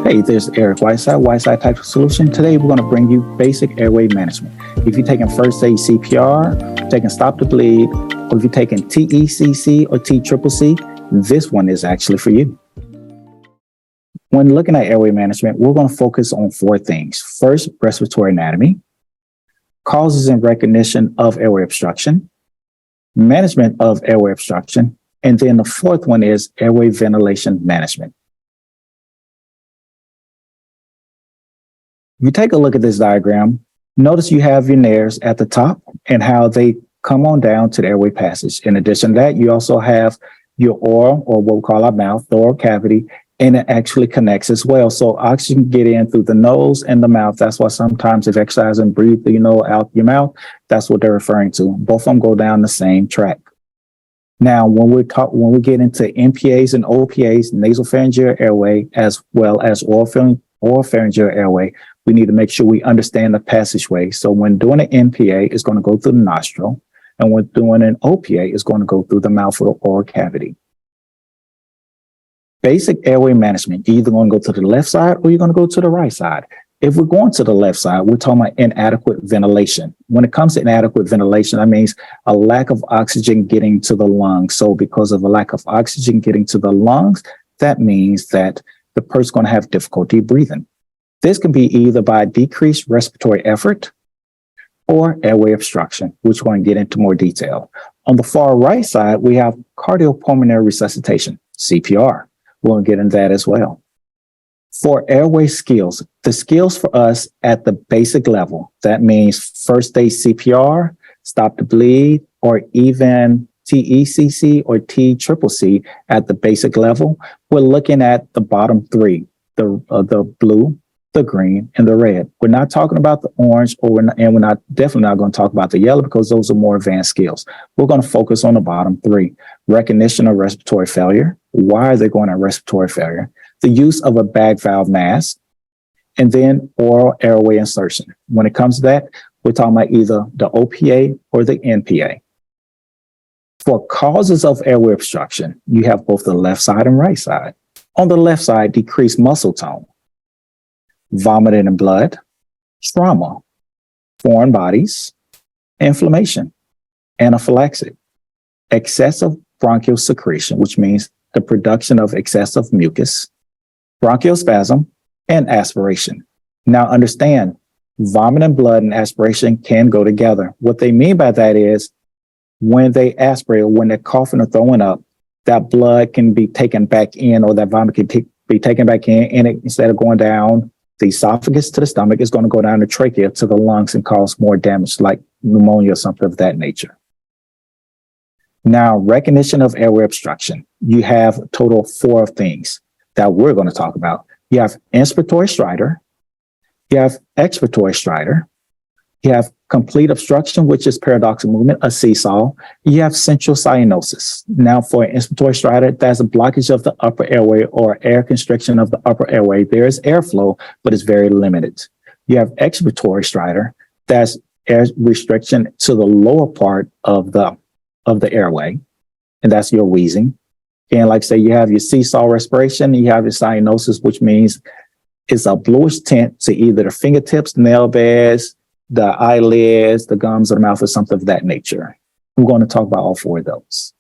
Hey, this is Eric Whiteside Tactical Solution. Today, we're going to bring you basic airway management. If you're taking first aid CPR, taking stop the bleed, or if you're taking TECC or TCCC, this one is actually for you. When looking at airway management, we're going to focus on four things. First, respiratory anatomy, causes and recognition of airway obstruction, management of airway obstruction, and then the fourth one is airway ventilation management. If you take a look at this diagram, notice you have your nares at the top and how they come on down to the airway passage. In addition to that, you also have your oral, or what we call our mouth, the oral cavity, and it actually connects as well. So oxygen can get in through the nose and the mouth. That's why sometimes if exercise and breathe, out your mouth, that's what they're referring to. Both of them go down the same track. Now, when we get into NPAs and OPAs, nasopharyngeal airway, as well as oropharyngeal airway, we need to make sure we understand the passageway. So when doing an NPA, it's going to go through the nostril, and when doing an OPA, it's going to go through the mouth or the oral cavity. Basic airway management, you're either going to go to the left side or you're going to go to the right side. If we're going to the left side, we're talking about inadequate ventilation. When it comes to inadequate ventilation, that means a lack of oxygen getting to the lungs. So because of a lack of oxygen getting to the lungs, that means that the person's going to have difficulty breathing. This can be either by decreased respiratory effort or airway obstruction, which we're going to get into more detail. On the far right side, we have cardiopulmonary resuscitation, CPR. We'll get into that as well. For airway skills, the skills for us at the basic level, that means first aid CPR, stop the bleed, or even TECC or TCCC at the basic level, we're looking at the bottom three, the blue, the green, and the red. We're not talking about the orange, we're definitely not going to talk about the yellow because those are more advanced skills. We're going to focus on the bottom three. Recognition of respiratory failure. Why are they going on respiratory failure? The use of a bag valve mask, and then oral airway insertion. When it comes to that, we're talking about either the OPA or the NPA. For causes of airway obstruction, you have both the left side and right side. On the left side, decreased muscle tone, vomiting and blood, trauma, foreign bodies, inflammation, anaphylaxis, excessive bronchial secretion, which means the production of excessive mucus, bronchial spasm, and aspiration. Now understand, vomiting, blood, and aspiration can go together. What they mean by that is when they aspirate, or when they're coughing or throwing up, that blood can be taken back in, or that vomit can be taken back in, and instead of going down the esophagus to the stomach, it's going to go down the trachea to the lungs and cause more damage, like pneumonia or something of that nature. Now, recognition of airway obstruction. You have a total of four things that we're going to talk about. You have inspiratory stridor, you have expiratory stridor, you have complete obstruction, which is paradoxical movement, a seesaw. You have central cyanosis. Now, for inspiratory stridor, that's a blockage of the upper airway or air constriction of the upper airway. There is airflow, but it's very limited. You have expiratory stridor, that's air restriction to the lower part of the airway, and that's your wheezing. And like say, you have your seesaw respiration, and you have your cyanosis, which means it's a bluish tint to either the fingertips, nail beds, the eyelids, the gums of the mouth, or something of that nature. We're going to talk about all four of those.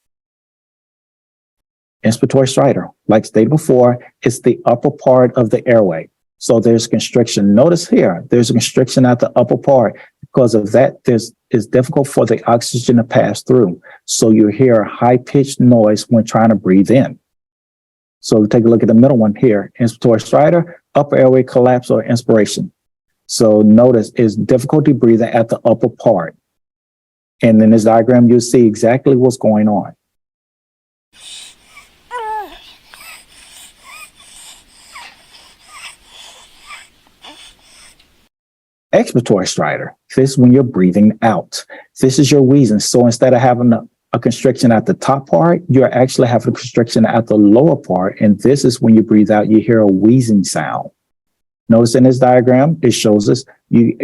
Inspiratory stridor, like stated before, it's the upper part of the airway. So there's constriction. Notice here, there's a constriction at the upper part. Because of that, it's difficult for the oxygen to pass through. So you hear a high-pitched noise when trying to breathe in. So take a look at the middle one here. Inspiratory stridor, upper airway collapse or inspiration. So notice it's difficulty breathing at the upper part. And in this diagram, you'll see exactly what's going on. Expiratory stridor, this is when you're breathing out. This is your wheezing. So instead of having a constriction at the top part, you're actually having a constriction at the lower part. And this is when you breathe out, you hear a wheezing sound. Notice in this diagram, it shows us you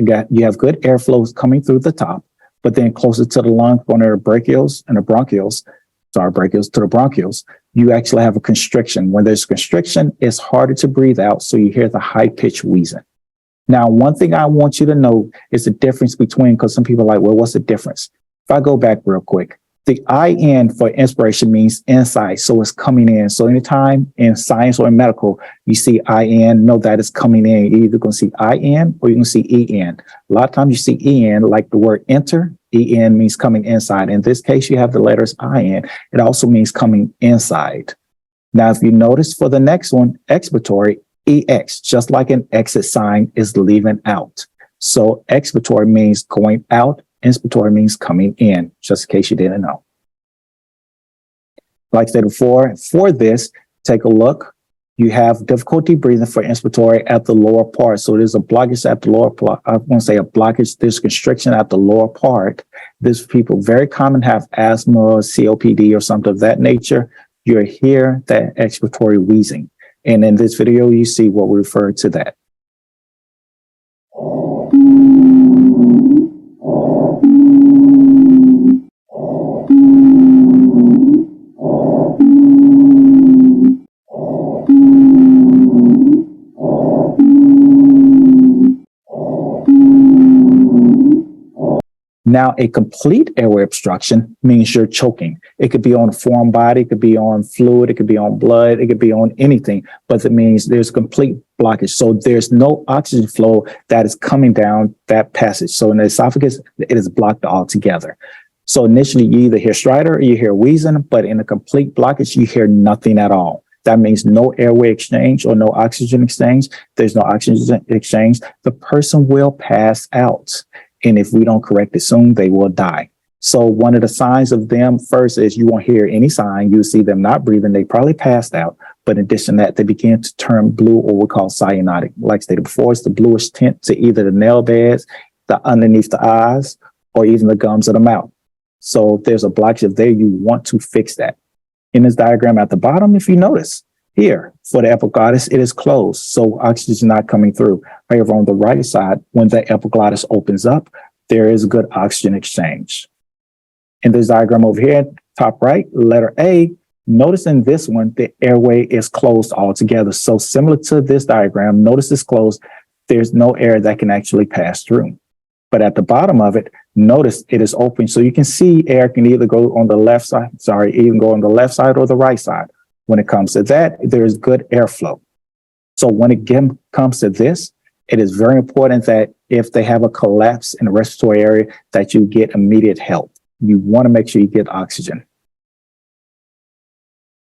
have good airflows coming through the top, but then closer to the lung, going to the brachials and the bronchioles, sorry, brachials to the bronchioles, you actually have a constriction. When there's constriction, it's harder to breathe out, so you hear the high-pitched wheezing. Now, one thing I want you to know is the difference between, because some people are like, well, what's the difference? If I go back real quick, the IN for inspiration means inside, so it's coming in. So anytime in science or in medical, you see IN, know that it's coming in. You're either going to see IN or you're going to see EN. A lot of times you see EN, like the word enter, EN means coming inside. In this case, you have the letters IN. It also means coming inside. Now, if you notice for the next one, expiratory, EX, just like an exit sign, is leaving out. So expiratory means going out. Inspiratory means coming in, just in case you didn't know. Like I said before, for this, take a look. You have difficulty breathing for inspiratory at the lower part. So there's a blockage at the lower part. I want to say a blockage, there's constriction at the lower part. This people very common have asthma or COPD or something of that nature. You're here, that expiratory wheezing. And in this video, you see what we refer to that. Now, a complete airway obstruction means you're choking. It could be on a foreign body, it could be on fluid, it could be on blood, it could be on anything, but it means there's complete blockage. So there's no oxygen flow that is coming down that passage. So in the esophagus, it is blocked altogether. So initially, you either hear stridor or you hear wheezing, but in a complete blockage, you hear nothing at all. That means no airway exchange or no oxygen exchange. There's no oxygen exchange. The person will pass out. And if we don't correct it soon, they will die. So one of the signs of them first is you won't hear any sign. You see them not breathing. They probably passed out. But in addition to that, they begin to turn blue, or what we call cyanotic. Like stated before, it's the bluish tint to either the nail beds, the underneath the eyes, or even the gums of the mouth. So if there's a blockage there, you want to fix that. In this diagram at the bottom, if you notice, here for the epiglottis, it is closed, so oxygen is not coming through. However, on the right side, when the epiglottis opens up, there is good oxygen exchange. In this diagram over here, top right, letter A, notice in this one, the airway is closed altogether. So similar to this diagram, notice it's closed. There's no air that can actually pass through. But at the bottom of it, notice it is open. So you can see air can either go on the left side, even go on the left side or the right side. When it comes to that, there is good airflow. So when it comes to this, it is very important that if they have a collapse in the respiratory area, that you get immediate help. You want to make sure you get oxygen.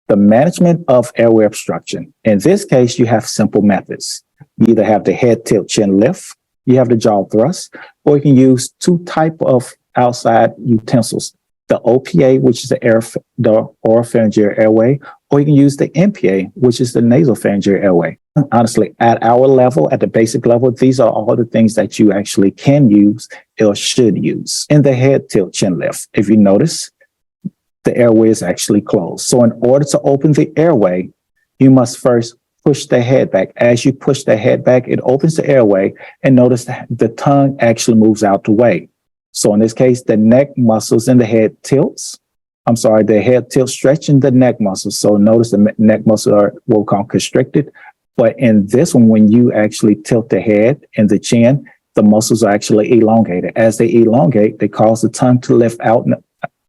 The management of airway obstruction. In this case, you have simple methods. You either have the head tilt chin lift, you have the jaw thrust, or you can use two types of outside utensils. The OPA, which is the oropharyngeal airway, or you can use the NPA, which is the nasopharyngeal airway. Honestly, at our level, at the basic level, these are all the things that you actually can use or should use. In the head tilt chin lift, if you notice, the airway is actually closed. So in order to open the airway, you must first push the head back. As you push the head back, it opens the airway, and notice that the tongue actually moves out the way. So in this case, the neck muscles in the head tilts. The head tilts, stretching the neck muscles. So notice the neck muscles are what we call constricted. But in this one, when you actually tilt the head and the chin, the muscles are actually elongated. As they elongate, they cause the tongue to lift out and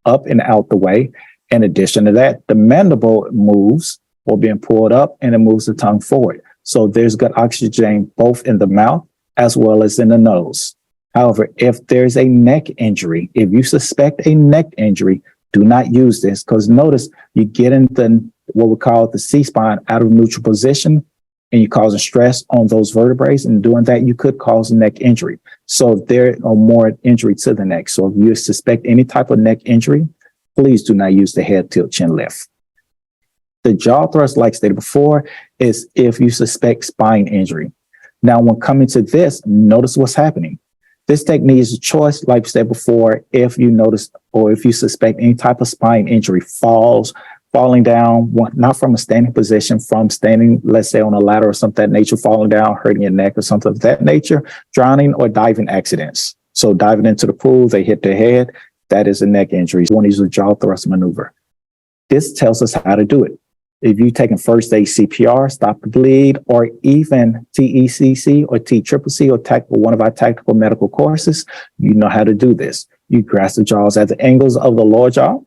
up and out the way. In addition to that, the mandible moves or being pulled up, and it moves the tongue forward. So there's good oxygen both in the mouth as well as in the nose. However, if there's a neck injury, if you suspect a neck injury, do not use this, because notice you get into what we call the C-spine out of neutral position, and you're causing stress on those vertebrae, and doing that, you could cause a neck injury. So there are more injury to the neck. So if you suspect any type of neck injury, please do not use the head tilt chin lift. The jaw thrust, like stated before, is if you suspect spine injury. Now, when coming to this, notice what's happening. This technique is a choice, like I said before, if you notice or if you suspect any type of spine injury, falling down, not from a standing position, from standing, let's say on a ladder or something of that nature, falling down, hurting your neck or something of that nature, drowning or diving accidents. So diving into the pool, they hit their head, that is a neck injury. You want to use a jaw thrust maneuver. This tells us how to do it. If you've taken first aid CPR, stop the bleed, or even TECC or TCCC or one of our tactical medical courses, you know how to do this. You grasp the jaws at the angles of the lower jaw.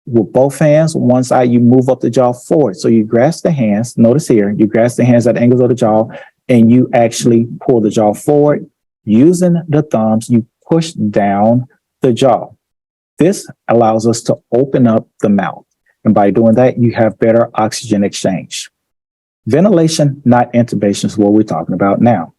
With both hands, one side, you move up the jaw forward. So you grasp the hands, notice here, you grasp the hands at the angles of the jaw, and you actually pull the jaw forward. Using the thumbs, you push down the jaw. This allows us to open up the mouth. And by doing that, you have better oxygen exchange. Ventilation, not intubation, is what we're talking about now.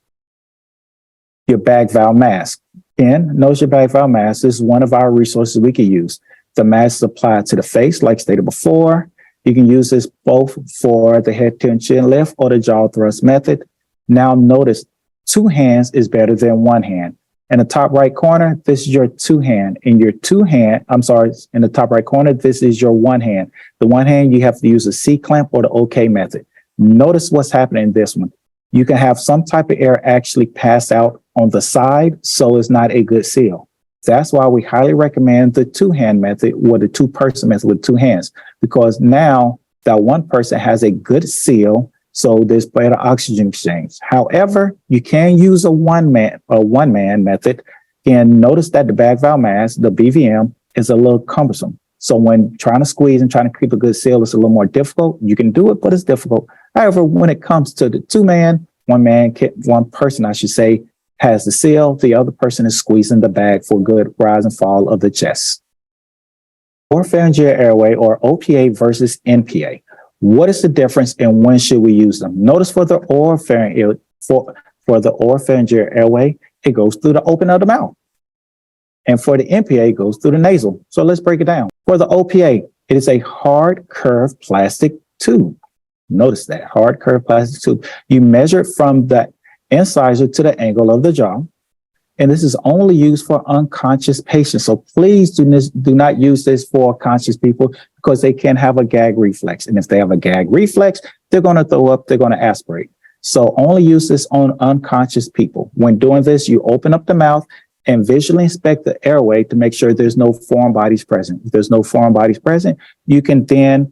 Your bag valve mask. Again, notice your bag valve mask. This is one of our resources we can use. The mask is applied to the face, like stated before. You can use this both for the head tilt and chin lift or the jaw thrust method. Now notice 2 hands is better than 1 hand. In the top right corner, this is your 2 hand. In the top right corner, this is your 1 hand. The 1 hand, you have to use a C-clamp or the OK method. Notice what's happening in this one. You can have some type of air actually pass out on the side, so it's not a good seal. That's why we highly recommend the 2-hand method or the 2-person method with 2 hands, because now that 1 person has a good seal, so there's better oxygen exchange. However, you can use a one-man method, and notice that the bag valve mask, the BVM, is a little cumbersome. So when trying to squeeze and trying to keep a good seal, it's a little more difficult. You can do it, but it's difficult. However, when it comes to the 2-man, one person, I should say, has the seal, the other person is squeezing the bag for good rise and fall of the chest. Oropharyngeal airway, or OPA versus NPA. What is the difference and when should we use them? Notice for the oropharyngeal airway, it goes through the opening of the mouth. And for the NPA, it goes through the nasal. So let's break it down. For the OPA, it is a hard curved plastic tube. Notice that, hard curved plastic tube. You measure it from the incisor to the angle of the jaw. And this is only used for unconscious patients. So please do not use this for conscious people, because they can have a gag reflex. And if they have a gag reflex, they're going to throw up, they're going to aspirate. So only use this on unconscious people. When doing this, you open up the mouth and visually inspect the airway to make sure there's no foreign bodies present. If there's no foreign bodies present, you can then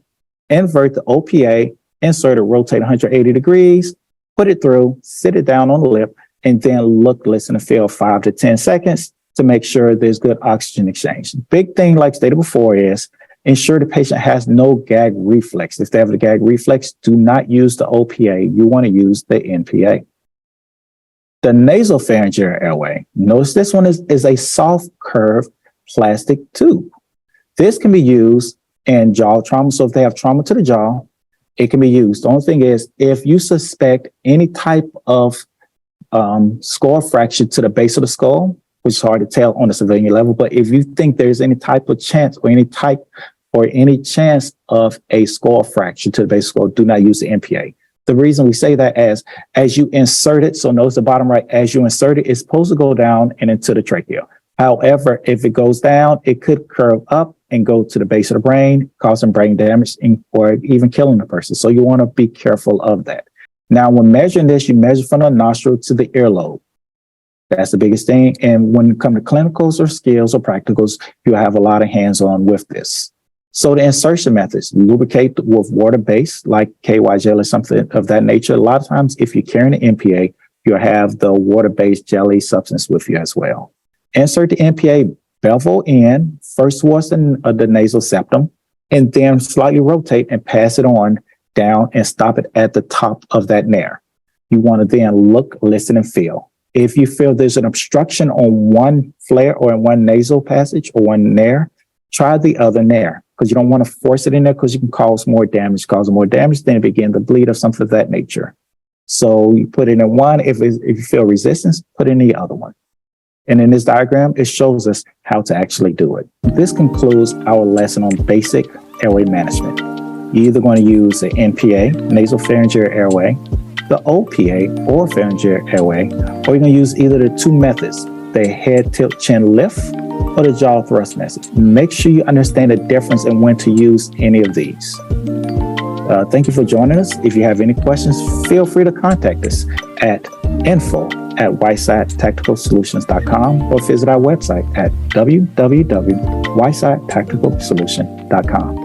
invert the OPA, insert it, rotate 180 degrees, put it through, sit it down on the lip, and then look, listen, and feel 5 to 10 seconds to make sure there's good oxygen exchange. Big thing, like stated before, is ensure the patient has no gag reflex. If they have the gag reflex, do not use the OPA. You want to use the NPA. The nasopharyngeal airway. Notice this one is a soft curved plastic tube. This can be used in jaw trauma. So if they have trauma to the jaw, it can be used. The only thing is, if you suspect any type of skull fracture to the base of the skull, which is hard to tell on the civilian level, but if you think there's any type of chance or any chance of a skull fracture to the base of the skull, do not use the NPA. The reason we say that is as you insert it, so notice the bottom right, as you insert it, it's supposed to go down and into the trachea. However, if it goes down, it could curve up and go to the base of the brain, causing brain damage or even killing the person. So you want to be careful of that. Now, when measuring this, you measure from the nostril to the earlobe. That's the biggest thing. And when it comes to clinicals or skills or practicals, you have a lot of hands-on with this. So the insertion methods, lubricate with water-based, like KY gel or something of that nature. A lot of times, if you're carrying an NPA, you'll have the water-based jelly substance with you as well. Insert the NPA bevel in, first towards the nasal septum, and then slightly rotate and pass it on down and stop it at the top of that nair. You want to then look, listen, and feel. If you feel there's an obstruction on one flare or in one nasal passage or one nair, try the other nair, because you don't want to force it in there, because you can cause more damage, then begin to bleed or something of that nature. So you put it in one. If you feel resistance, put it in the other one. And in this diagram, it shows us how to actually do it. This concludes our lesson on basic airway management. You're either going to use the NPA, nasopharyngeal airway, the OPA, oropharyngeal airway, or you're going to use either the 2 methods, the head tilt chin lift or the jaw thrust method. Make sure you understand the difference and when to use any of these. Thank you for joining us. If you have any questions, feel free to contact us at info@whitesidetacticalsolutions.com or visit our website at www.whitesidetacticalsolution.com.